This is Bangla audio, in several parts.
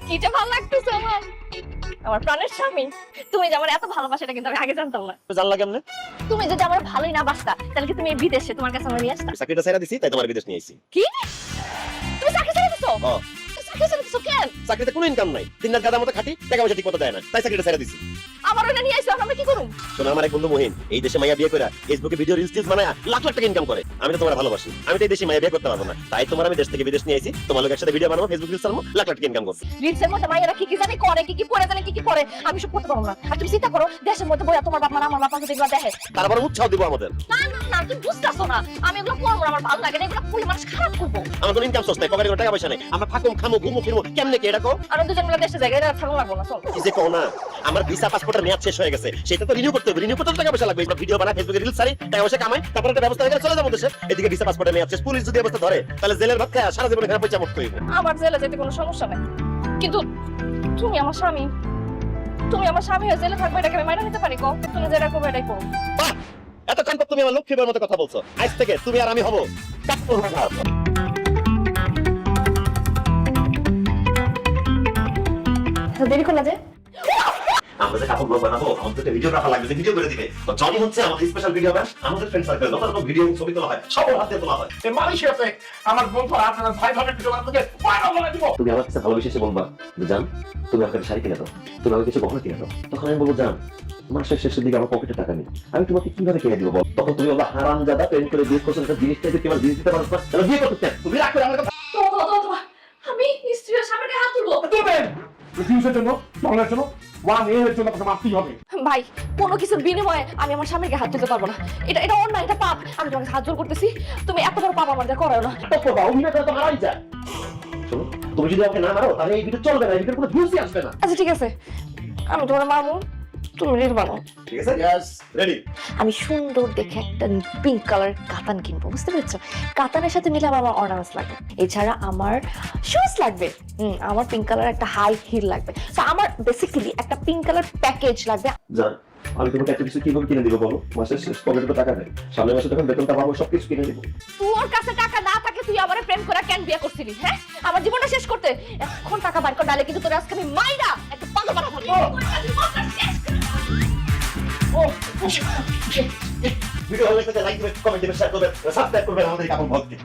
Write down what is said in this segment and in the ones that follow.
কিটা ভালো লাগতেছে আমার, আমার প্রাণের স্বামী। তুমি যে আমার এত ভালোবাসা এটা কিন্তু আমি আগে জানতাম না। জানলা কেমনে? তুমি যদি আমার ভালোই না বাসতা তাহলে কি তুমি এই বিদেশে তোমার কাছে আমার নিয়ে আসতা? চাকরিটা ছেড়ে দিছি তাই তোমার বিদেশ নিয়ে আইছি। কি তুমি চাকরি ছেড়ে দিছো? হ্যাঁ। চাকরি ছেড়ে দিছো কেন? চাকরিতে কোনো ইনকাম নাই, দিন রাত গাদার মতো খাটি, টাকা পয়সা ঠিক মতো দেয় না, তাই চাকরিটা ছেড়ে দিছি। আমার ওটা নিয়ে আইছো, এখন আমরা কি করব? শোনো, আমার এক বন্ধু মহিন এই দেশে মাইয়া বিয়ে করে ফেসবুকে ভিডিও রিলস টিলস বানায় লাখ লাখ টাকা ইনকাম করে। আমি তো তোমার ভালোবাসি, আমি তো এই দেশে মাইয়া বিয়ে করতে পারবো না, তাই তোমার আমি দেশ থেকে বিদেশ নিয়ে আইছি। তোমার লোক একসাথে ভিডিও বানাবো, ফেসবুক রিলস চালাবো, লাখ লাখ টাকা ইনকাম করবো। রিলসের মধ্যে মাইয়ারা কি কি জানে করে, কি কি পরে জানে, কি কি করে, আমি সব করতে পারবো না। আর তুমি চিন্তা করো, দেশের মধ্যে বইয়া তোমার বাপ মা আমার বাপ মা যদি এগুলো দেখে, তারপর উৎসাহ দিব আমাদের। না না না, তুমি বুঝতেছো না, আমি এগুলো করবো না, আমার ভালো লাগে না, এগুলো করলে মানুষ খারাপ করবো। আমার কোনো ইনকাম সোর্স নাই, পকেটে কোনো টাকা পয়সা নাই, আমরা থাকুম খামো ঘুমো ফিরবো কেমনে কি এটা কো? আর দুজন মিলে দেশে জায়গায় থাকবো লাগবো না। চল কি যে কও না, আমার ভিসা পাসপোর্টের মেয়াদ শেষ হয়ে গেছে, সেটা তো রিনিউ করতে হবে। রিনিউ করতে টাকা পয়সা লাগবে। আমরা ভিডিও বানাই, ফেসবুকে রিলস ছাড়ি, টাকা পয়সা কামাই, তারপর একটা ব্যবস্থা করে চলে যাবো দেশে। এদিকে ভিসা পাসপোর্টের মেয়াদ শেষ, পুলিশ যদি অবস্থা ধরে তাহলে জেলের ভাত খায় সারা জীবন এখানে পয়সা মুক্ত হইব। আমার জেলে যেতে কোনো সমস্যা নাই, কিন্তু তুমি আমার স্বামী, তুমি আমার স্বামী হয়ে জেলে থাকবে, এটাকে আমি মাইনা নিতে পারি? কো তুমি যেটা করবে এটাই করো। বাহ, এতক্ষণ তো তুমি আমার লক্ষ্মীবার মতো কথা বলছো। আজ থেকে তুমি আর আমি হব কাপড় ভাগ। দেরি করলা যে? আমরা যে কাপড় ব্লগ বানাবো, আমাদের ভিডিওগ্রাফার লাগবে, যে ভিডিও করে দিবে। তো জনি হচ্ছে আমাদের স্পেশাল ভিডিওগ্রাফার, আমাদের ফ্রেন্ড সার্কেল যত রকম ভিডিও ছবি তোলা হয় সব ওর হাতে তোলা হয়। এই মালয়েশিয়াতে আমার বন্ধু আপনার ভাই ভাবের ভিডিও বানাতে পারো বলে দিব। তুমি আমার কাছে ভালোবেসে বলবা যে জান তুমি আমাকে শাড়ি কিনে দাও, তুমি আমাকে কিছু গহনা কিনে দাও। তখন আমি বলবো জান মাসের শেষের দিকে আমার পকেটে টাকা নেই, আমি তোমাকে কিভাবে কিনে দিব বল? তখন তুমি বলবা হারামজাদা, প্রেম করে বিয়ে করছো, একটা জিনিস চাইতে তোমার জিনিস দিতে পারো না, তাহলে বিয়ে করতে চাই। তুমি রাগ করে আমার কথা আমি স্ত্রীর সামনে হাত তুলবো? দেবেন রিভিউজের জন্য, বাংলার জন্য, ওয়ান এর জন্য আপনাকে মারতেই হবে। ভাই, কোনো কিছুর বিনিময়ে আমি আমার স্বামীকে হাত তুলতে পারবো না। এটা এটা অন্যায়, এটা পাপ। আমি তোমাকে হাত জোর করতেছি, তুমি এত বড় পাপ আমার করাও না। তো করবা, অভিনয় করে তো মারাই যায়। শোনো, তুমি যদি আমাকে না মারো তাহলে এই ভিডিও চলবে না, এই ভিডিওর কোনো ভিউজই আসবে না। আচ্ছা ঠিক আছে, আমি তোমার মামু, তুমি রিল বানাও। ঠিক আছে, यस রেডি। আমি সুন্দর দেখে একটা পিঙ্ক কালার কাতান কিনবো, বুঝতে পেরেছো? কাতানের সাথে মিলে আমার অর্নামেন্টস লাগবে, এছাড়া আমার শুজ লাগবে, আমার পিঙ্ক কালার একটা হাই হিল লাগবে। তো আমার বেসিক্যালি একটা পিঙ্ক কালার প্যাকেজ লাগবে। জান, আমি তোমাকে একটা কিছু কিভাবে কিনে দিব বলো? মাসের শেষ পকেটে তো টাকা নেই, সামনের মাসে যখন বেতনটা পাবো সবকিছু কিনে দিব। তোর কাছে টাকা না থাকে তুই আমারে প্রেম করে কেন বিয়ে করছিলি? হ্যাঁ, আমার জীবনটা শেষ করতে এখন টাকা বাইর কর, ডালে কিন্তু তোর আজকে আমি মাইরা একটা পাগল বানাবো। ভিডিও ভালো লাগলে লাইক দিবেন, কমেন্ট দিবেন, শেয়ার করবেন, সাবস্ক্রাইব করবেন আমাদের কাপড় ব্লগকে।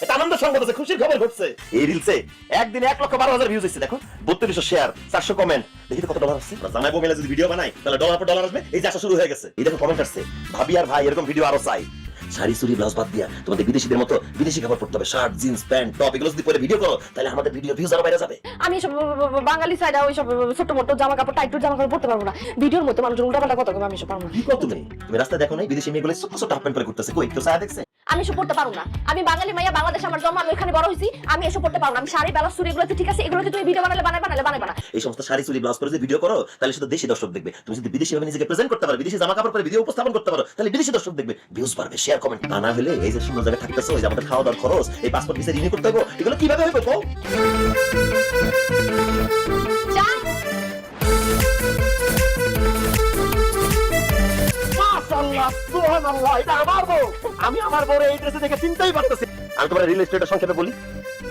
এটা আনন্দ সংবাদ আছে, খুশির খবর ঘটছে। এই রিলসে একদিনে 1,12,000 ভিউজ হইছে। দেখো 3200 শেয়ার, 400 কমেন্ট। দেখি তো কত ডলার আসছে। জামাই বউ মিলে যদি ভিডিও বানাই তাহলে ডলার পর ডলার আসবে। এই যে আসা শুরু হয়ে গেছে। এই দেখো কমেন্ট আসছে, ভাবি আর ভাই এরকম ভিডিও আরো চাই। শাড়ি চুড়ি ব্লাউজ বাদ দিয়া তোমাদের বিদেশিদের মতো বিদেশি কাপড় পরতে হবে, শার্ট জিন্স প্যান্ট টপ, এগুলো যদি পরে ভিডিও করো তাহলে আমাদের ভিডিও ভিউজ আরো বাইরে যাবে। আমি সব বাঙালি সাইডা ওই সব ছোট মোটো জামা কাপড় টাইট জামা কাপড় পরতে পারবো না। ভিডিওর মধ্যে মানুষ উল্টাপাল্টা কথা কবে, আমি সব পারবো না। কি কর তুমি? তুমি রাস্তায় দেখো নাই বিদেশি মেয়েগুলো ছোট ছোট হাফ প্যান্ট পরে ঘুরতেছে? কই কেউ ছায়া দেখছে? আমি এসব পড়তে পারবো না। আমি বাঙালি মাইয়া, বাংলাদেশ আমার জন্ম, আমি ওখানে বড় হয়েছি, আমি এসব পড়তে পারবো না। আমি শাড়ি ব্লাউজ চুড়ি এগুলোতে ঠিক আছে, এগুলোতে তুমি ভিডিও বানালে বানাবে না। এই সমস্ত শাড়ি চুড়ি ব্লাউজ পরে যদি ভিডিও করো তাহলে শুধু দেশি দর্শক দেখবে। তুমি যদি বিদেশি ভাবে নিজেকে প্রেজেন্ট করতে পারো, বিদেশি জামা কাপড় পরে ভিডিও উপস্থাপন করতে পারো, তাহলে বিদেশি দর্শক দেখবে, ভিউজ বাড়বে, শেয়ার কমেন্ট। তা না হলে এই যে সুন্দর জায়গায় থাকতেছো, এই যে আমাদের খাওয়া দাওয়ার খরচ, এই পাসপোর্ট ভিসা রিনিউ করতে হবে, এগুলো কিভাবে হবে কও? মাশাআল্লাহ, সুবহানাল্লাহ, এটা আমার বউ। আমি আমার বউরে এই ড্রেসে দেখে চিন্তাই পারতেছি। আমি তোমার রিয়েল এস্টেটের সংক্ষেপে বলি,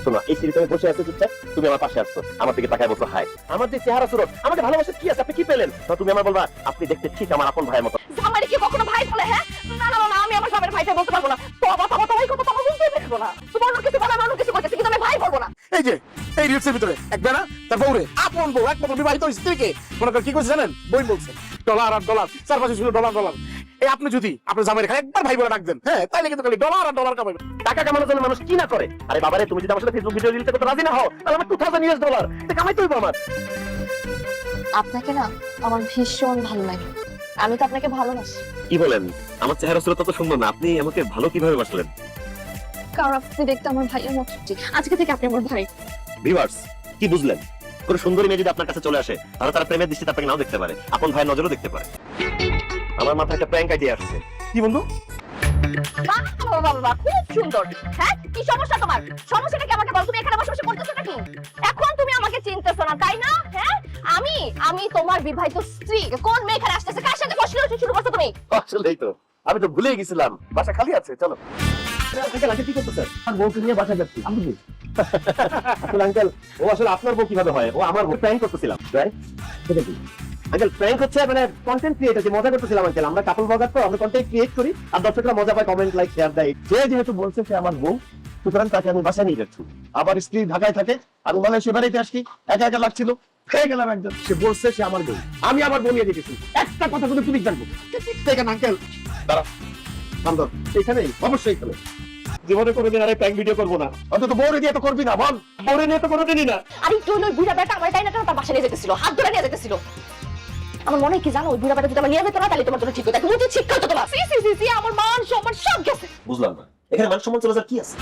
শোনো, এই সিঁড়িতে আমি বসে আছি চুপচাপ, তুমি আমার পাশে আসছো, আমার দিকে তাকায় বলছো হাই। আমার যে চেহারা সুরত, আমাদের ভালোবাসা কি আছে, আপনি কি পেলেন? তো তুমি আমার বলবা আপনি দেখতে ঠিক আমার আপন ভাইয়ের মতো। জামাইরে কি কখনো ভাই বলে? হ্যাঁ, না না না, আমি আমার স্বামীর ভাইটা বলতে পারবো না। তোমার কথা তো আমি বলতেই পারবো না। তোমার অন্য কিছু বলা, অন্য কিছু করতেছি, কিন্তু আমি ভাই বলবো না। এই যে এই রিলসের ভিতরে একবার না তার বউরে আপন বউ একমাত্র বিবাহিত স্ত্রীকে মনে করে কি করছে জানেন? বই বলছে ডলার আর ডলার, চারপাশে ছিল ডলার ডলার। এই আপনি যদি আপনার জামাইয়ের খালি একবার ভাই বলে ডাক দেন, হ্যাঁ, তাইলে কিন্তু খালি ডলার আর ডলার কামাবেন। টাকা কামানোর জন্য মানুষ কি না করে। আরে বাবারে, তুমি যদি আমার সাথে ফেসবুক ভিডিও রিলতে করতে রাজি না হও তাহলে আমার $2000 এটা কামাই তো হইব আমার। আপনাকে না আমার ভীষণ ভালো লাগে, আমি তো আপনাকে ভালোবাসি। কি বলেন? আমার চেহারা সুরত তো সুন্দর না, আপনি আমাকে ভালো কিভাবে বাসলেন? কারণ আপনি দেখতে আমার ভাইয়ের মতো। আজকে থেকে আপনি আমার ভাই। ভিউয়ার্স, কি বুঝলেন? কোন সুন্দরী মেয়ে যদি আপনার কাছে চলে আসে তাহলে তার প্রেমের দৃষ্টিতে আপনাকে নাও দেখতে পারে, আপন ভাইয়ের নজরও দেখতে পারে। আমার মাথায় একটা প্র্যাঙ্ক আইডিয়া আসছে। কি বন্ধু? বাবা খুব সুন্দর। হ্যাঁ, কি সমস্যা তোমার? সমস্যাটা কি আমাকে বল। তুমি এখানে বসে বসে করতেছো নাকি? এখন তুমি আমাকে চিনতেছো না, তাই না? হ্যাঁ, আমি তোমার বিবাহিত স্ত্রী। কোন মেয়ে এখানে আসতেছে, কার সাথে বসে শুরু করছো তুমি? আসলেই তো আমি তো ভুলেই গেছিলাম, বাসা খালি আছে, চলো। আঙ্কেল আঙ্কেল কি করতেছেন? আমার বউকে নিয়ে বাসায় যাচ্ছি। আমি কি আসলে আঙ্কেল, ও আসলে আপনার বউ কিভাবে হয়? ও আমার বউ প্র্যাঙ্ক করতেছিলাম। সেটা কি আঙ্কেল? প্র্যাঙ্ক হচ্ছে মানে কন্টেন্ট ক্রিয়েটর, যে মজা করতেছিলাম আঙ্কেল। আমরা কাপল ব্লগার, তো আমরা কন্টেন্ট ক্রিয়েট করি আর দর্শকরা মজা পায়, কমেন্ট, লাইক, শেয়ার দেয়। সে যেহেতু বলছে সে আমার বউ, সুতরাং তাকে আমি বাসায় নিয়ে যাচ্ছি। আবার স্ত্রী ঢাকায় থাকে, আমি মালয়েশিয়া বাড়িতে আসছি, একা একা লাগছিল, হয়ে গেলাম একদম। সে বলছে সে আমার বউ, আমি আবার বলিয়ে দিতেছি। একটা কথা শুধু তুমি জানবো, দেখেন আঙ্কেল, দাঁড়া, বান্ধব, এখানেই, অবশ্যই এখানে। জীবনে কোনোদিন আরে প্র্যাঙ্ক ভিডিও করবো না, অন্তত বউরে দিয়ে তো করবি না, বল। বউরে নিয়ে তো কোনোদিনই না। আর একটু হলো বুড়া বেটা আমার তাই না তার বাসা নিয়ে যেতেছিল, হাত ধরে নিয়ে যেতেছিল। আমার মনে হয় কি জানো, ওই বুড়া বেটা যদি আমার নিয়ে যেত না, তাহলে তোমার জন্য ঠিক হতো। তুমি তো ঠিক করতো তোমার। সি সি সি সি, আমার মান সম্মান সব গেছে। বুঝলাম না, এখানে মান সম্মান চলে যাওয়ার কি আছে?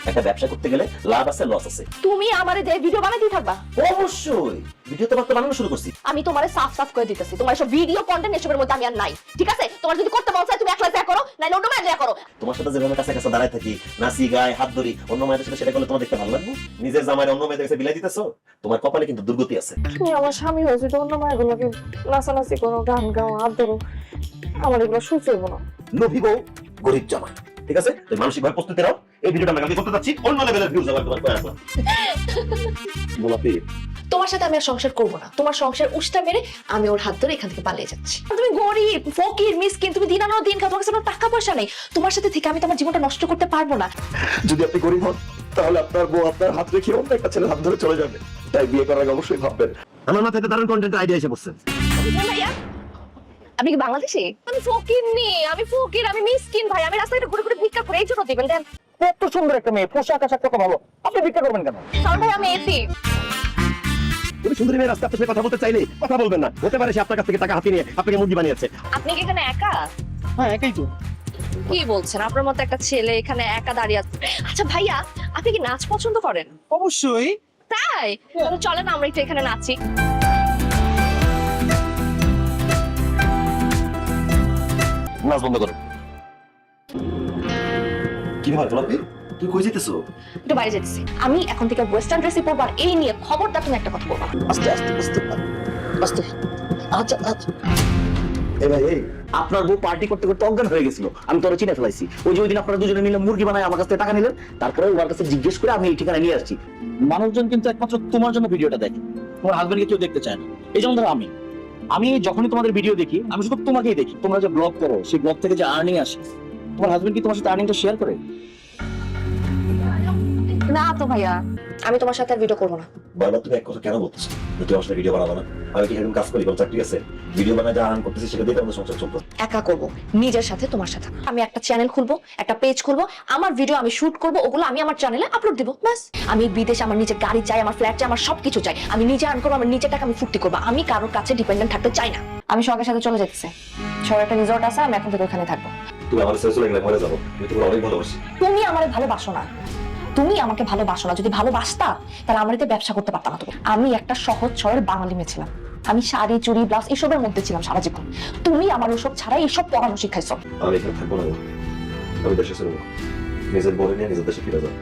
একটা ব্যবসা করতে গেলে লাভ আছে, লস আছে। তুমি আমারে যে ভিডিও বানাইতেই থাকবা। অবশ্যই ভিডিও তো মাত্র বানানো শুরু করছি। আমি তোমারে সাফ সাফ করে দিতেছি, তোমার সব ভিডিও কন্টেন্ট এসবের মধ্যে আমি আর নাই, ঠিক আছে? তোমার যদি করতে মন চায় তুমি একলা যা করো, নাইলে অন্য মায়ের যা করো। তোমার সাথে যেভাবে কাছে কাছে দাঁড়ায় থাকি, নাচি গায়ে হাত ধরি, অন্য মেয়েদের সাথে সেটা করলে তোমার দেখতে ভালো লাগবে? নিজের জামাইয়ের অন্য মেয়েদের কাছে বিলাই দিতেছো, তোমার কপালে কিন্তু দুর্গতি আছে। তুমি আমার স্বামী হয়েছে, তো অন্য মায়েরগুলোকে নাচানাচি করো, গান গাও, হাত ধরো, আমার এগুলো সহ্য হইব না। লোভী বউ, গরিব জামাই, ঠিক আছে? তুমি মানসিক ভাবে প্রস্তুতি নাও। এই ভিডিওটা আমরা কালকে করতে যাচ্ছি, অন্য লেভেলের ভিউজ আবার তোমার প্রয়াস। গোলাপি, তোমার সাথে আমি আর সংসার করবো না। তোমার সংসার উষ্টা মেরে আমি ওর হাত ধরে এখান থেকে পালিয়ে যাচ্ছি। তুমি গরিব, ফকির, মিসকিন, তুমি দিন আনো দিন খাও, তোমার কাছে কোনো টাকা পয়সা নেই। তোমার সাথে থেকে আমি তোমার জীবনটা নষ্ট করতে পারবো না। যদি আপনি গরিব হন, তাহলে আপনার বউ আপনার হাত রেখে অন্য একটা ছেলের হাত ধরে চলে যাবে। তাই বিয়ে করার আগে অবশ্যই ভাববেন। আমার মাথায় একটা দারুণ কন্টেন্ট আইডিয়া এসে পড়ছে। ভাইয়া, আপনি কি বাংলাদেশি? আমি ফকির নি, আমি ফকির, আমি মিসকিন ভাই। আমি রাস্তায় ঘুরে ঘুরে ভিক্ষা করে, এই জন্য দিবেন দেন। এত সুন্দর একটা মেয়ে, পোশাক আশাক কত ভালো, আপনি ভিক্ষা করবেন কেন? কারণ ভাই আমি এসি। তুমি সুন্দরী মেয়ের রাস্তায় আপনার সাথে কথা বলতে চাইলে কথা বলবেন না। হতে পারে সে আপনার কাছ থেকে টাকা হাতিয়ে নিয়ে আপনাকে মুরগি বানিয়েছে। আপনি কি এখানে একা? হ্যাঁ, একাই তো। কি বলছেন? আপনার মতো একটা ছেলে এখানে একা দাঁড়িয়ে আছে। আচ্ছা ভাইয়া, আপনি কি নাচ পছন্দ করেন? অবশ্যই। তাই তাহলে চলেন আমরা একটু এখানে নাচি। নাচ বন্ধ করো। কি ব্যাপার গোলাপি, তুই কই যেতেছো? একটু বাইরে যেতেছি। আমি এখন থেকে ওয়েস্টার্ন ড্রেসই পরবো, আর এই নিয়ে খবরদার তুমি একটা কথা বলবা না। আস্তে আস্তে আস্তে আস্তে। আচ্ছা আচ্ছা। এই ভাই, এই আপনার বউ পার্টি করতে করতে অজ্ঞান হয়ে গেছিল, আমি তোরে চিনে ফেলাইছি। ওই যে ওই দিন আপনারা দুজনে মিলে মুরগি বানায় আমার কাছ থেকে টাকা নিলেন, তারপরে ওর কাছে জিজ্ঞেস করে আমি এই ঠিকানা নিয়ে আসছি। মানুষজন কিন্তু একমাত্র তোমার জন্য ভিডিওটা দেখে, তোমার হাজবেন্ডকে কেউ দেখতে চায় না। এই যেমন ধরো আমি যখনই তোমাদের ভিডিও দেখি, আমি শুধু তোমাকেই দেখি। তোমরা যে ব্লগ করো, সেই ব্লগ থেকে যে আর্নিং আসে, তোমার হাজবেন্ড কি তোমার সাথে আর্নিংটা শেয়ার করে? না তো ভাইয়া, আমি তোমার সাথে আর ভিডিও করবো না। বারবার তুমি এক কথা কেন বলতেছো? তুই আমার সাথে ভিডিও বানাবো না? আমি কি এরকম কাজ করি? কোনো চাকরি আছে? ভিডিও বানায় যা আর্ন করতেছি সেটা দিয়ে আমাদের সংসার চলতো। একা করব, নিজের সাথে, তোমার সাথে। আমি একটা চ্যানেল খুলবো, একটা পেজ খুলবো, আমার ভিডিও আমি শুট করব, ওগুলো আমি আমার চ্যানেলে আপলোড দিব, ব্যাস। আমি বিদেশে আমার নিজের গাড়ি চাই, আমার ফ্ল্যাট চাই, আমার সবকিছু চাই। আমি নিজে আর্ন করবো, আমার নিজের টাকা আমি ফুর্তি করবো। আমি কারোর কাছে ডিপেন্ডেন্ট থাকতে চাই না। আমি সবার সাথে চলে যেতেছি, শহরে একটা রিসর্ট আছে, আমি এখন থেকে ওখানে থাকবো। তুমি আমার ছেড়ে চলে গেলে মরে যাবো। আমি তোমার অনেক ভালোবাসি। তুমি আমারে ভালোবাসো না, তুমি আমাকে ভালোবাসো না। যদি ভালোবাসতা তাহলে আমার এতে ব্যবসা করতে পারতাম না। তুমি, আমি একটা সহজ সরল বাঙালি মেয়ে ছিলাম। আমি শাড়ি, চুড়ি, ব্লাউজ এসবের মধ্যে ছিলাম সারা জীবন। তুমি আমার ওসব ছাড়াই এসব পড়ানো শিখাইছো। আমি এখানে থাকবো না, আমি দেশে চলে যাবো। নিজের বলে নিয়ে নিজের দেশে ফিরে যাবো।